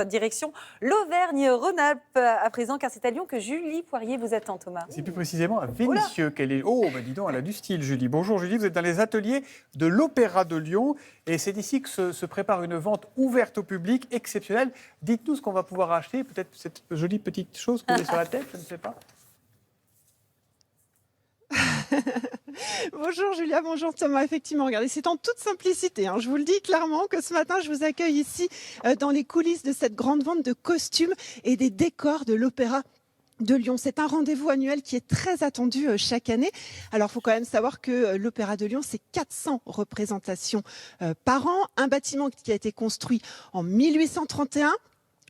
Direction l'Auvergne-Rhône-Alpes à présent, car c'est à Lyon que Julie Poirier vous attend, Thomas. C'est plus précisément à Vénissieux qu'elle est. Oh, dis donc, elle a du style, Julie. Bonjour, Julie. Vous êtes dans les ateliers de l'Opéra de Lyon et c'est ici que se prépare une vente ouverte au public exceptionnelle. Dites-nous ce qu'on va pouvoir acheter. Peut-être cette jolie petite chose que vous avez sur la tête, je ne sais pas. Bonjour Julia, bonjour Thomas. Effectivement, regardez, c'est en toute simplicité. Je vous le dis clairement que ce matin, je vous accueille ici dans les coulisses de cette grande vente de costumes et des décors de l'Opéra de Lyon. C'est un rendez-vous annuel qui est très attendu chaque année. Alors, il faut quand même savoir que l'Opéra de Lyon, c'est 400 représentations par an. Un bâtiment qui a été construit en 1831.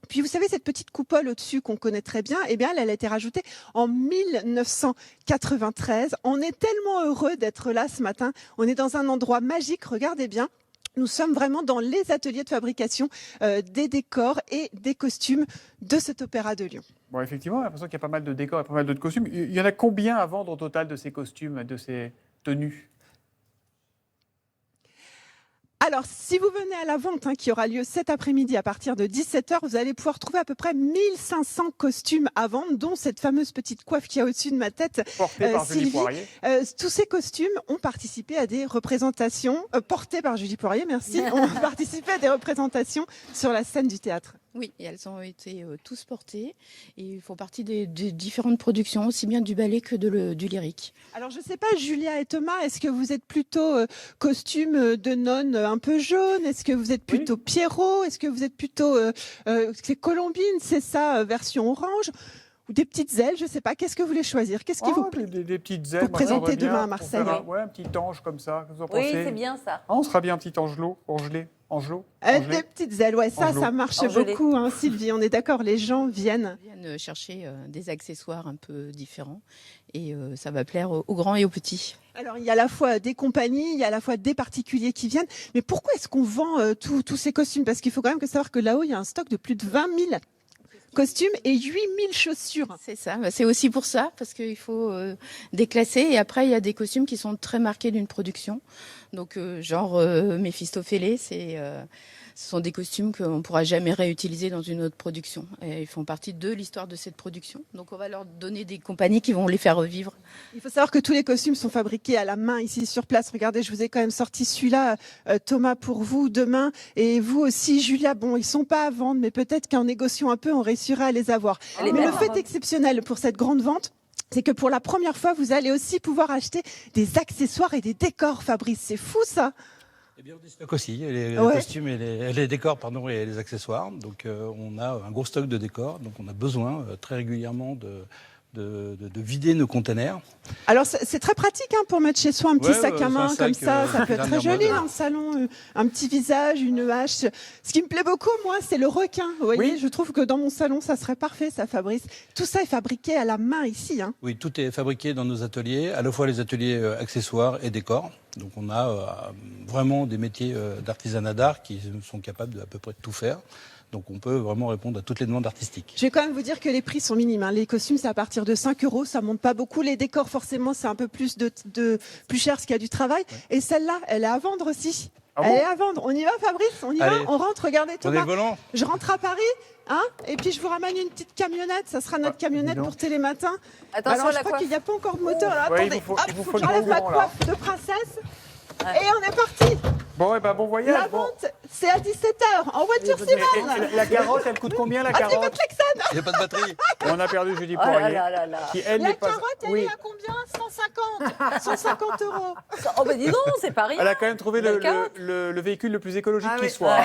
Puis vous savez, cette petite coupole au-dessus qu'on connaît très bien, eh bien, elle a été rajoutée en 1993. On est tellement heureux d'être là ce matin. On est dans un endroit magique, regardez bien. Nous sommes vraiment dans les ateliers de fabrication des décors et des costumes de cet Opéra de Lyon. Bon, effectivement, j'ai l'impression qu'il y a pas mal de décors et pas mal de costumes. Il y en a combien à vendre au total de ces costumes, de ces tenues ? Alors, si vous venez à la vente qui aura lieu cet après-midi à partir de 17h, vous allez pouvoir trouver à peu près 1500 costumes à vendre, dont cette fameuse petite coiffe qui est au-dessus de ma tête, Portée par Julie Poirier. Tous ces costumes ont participé à des représentations, portées par Julie Poirier, merci, ont participé à des représentations sur la scène du théâtre. Oui, et elles ont été tous portées et ils font partie des différentes productions, aussi bien du ballet que du lyrique. Alors je ne sais pas, Julia et Thomas, est-ce que vous êtes plutôt costume de nonne un peu jaune? Est-ce que vous êtes plutôt Pierrot? Est-ce que vous êtes plutôt c'est Colombine, c'est ça, version orange? Ou des petites ailes, je ne sais pas. Qu'est-ce que vous voulez choisir? Qu'est-ce qui vous plaît? Des petites ailes. Pour présenter demain à Marseille. Un petit ange comme ça. Vous en Oui, pensez? c'est bien ça. On sera bien un petit angelot. Des petites ailes, ouais, ça marche beaucoup, Sylvie, on est d'accord, les gens viennent Chercher des accessoires un peu différents et ça va plaire aux grands et aux petits. Alors, il y a à la fois des compagnies, il y a à la fois des particuliers qui viennent. Mais pourquoi est-ce qu'on vend tous ces costumes? Parce qu'il faut quand même savoir que là-haut, il y a un stock de plus de 20 000 costumes et 8 000 chaussures. C'est ça, c'est aussi pour ça, parce qu'il faut déclasser. Et après, il y a des costumes qui sont très marqués d'une production. Donc, genre Méphistophélès, ce sont des costumes qu'on ne pourra jamais réutiliser dans une autre production. Et ils font partie de l'histoire de cette production. Donc, on va leur donner des compagnies qui vont les faire revivre. Il faut savoir que tous les costumes sont fabriqués à la main ici sur place. Regardez, je vous ai quand même sorti celui-là, Thomas, pour vous demain. Et vous aussi, Julia. Bon, ils ne sont pas à vendre, mais peut-être qu'en négociant un peu, on réussira à les avoir. Mais le fait exceptionnel pour cette grande vente, c'est que pour la première fois, vous allez aussi pouvoir acheter des accessoires et des décors, Fabrice. C'est fou, ça! Eh bien, on stocke aussi les costumes et les décors, et les accessoires. Donc, on a un gros stock de décors. Donc, on a besoin très régulièrement de vider nos containers. Alors, c'est très pratique pour mettre chez soi un petit sac à main comme ça. Ça peut être très joli dans le salon. Un petit visage, une hache. Ce qui me plaît beaucoup, moi, c'est le requin. Vous voyez, je trouve que dans mon salon, ça serait parfait, ça, Fabrice. Tout ça est fabriqué à la main ici. Oui, tout est fabriqué dans nos ateliers, à la fois les ateliers accessoires et décors. Donc, on a vraiment des métiers d'artisanat d'art qui sont capables de à peu près tout faire. Donc on peut vraiment répondre à toutes les demandes artistiques. Je vais quand même vous dire que les prix sont minimes. Les costumes, c'est à partir de 5 €, ça monte pas beaucoup. Les décors, forcément, c'est un peu plus plus cher parce qu'il y a du travail. Ouais. Et celle-là, elle est à vendre aussi. Elle est à vendre. On y va, Fabrice? On y va? On rentre, regardez Thomas. Je rentre à Paris, et puis je vous ramène une petite camionnette. Ça sera notre camionnette pour Télématin. Attention, alors, je crois qu'il n'y a pas encore de moteur. Là. Attendez, il faut que j'enlève ma coiffe de princesse. Et on est parti. Bon, bon voyage. La vente, c'est à 17h. En voiture, c'est bon. La carotte, elle coûte combien, la carotte? Il n'y a pas de batterie. On a perdu Julie Poirier. La carotte, elle est à combien? 150 150 €. Oh, dis donc, c'est pas rien. Elle a quand même trouvé le véhicule le plus écologique qui soit.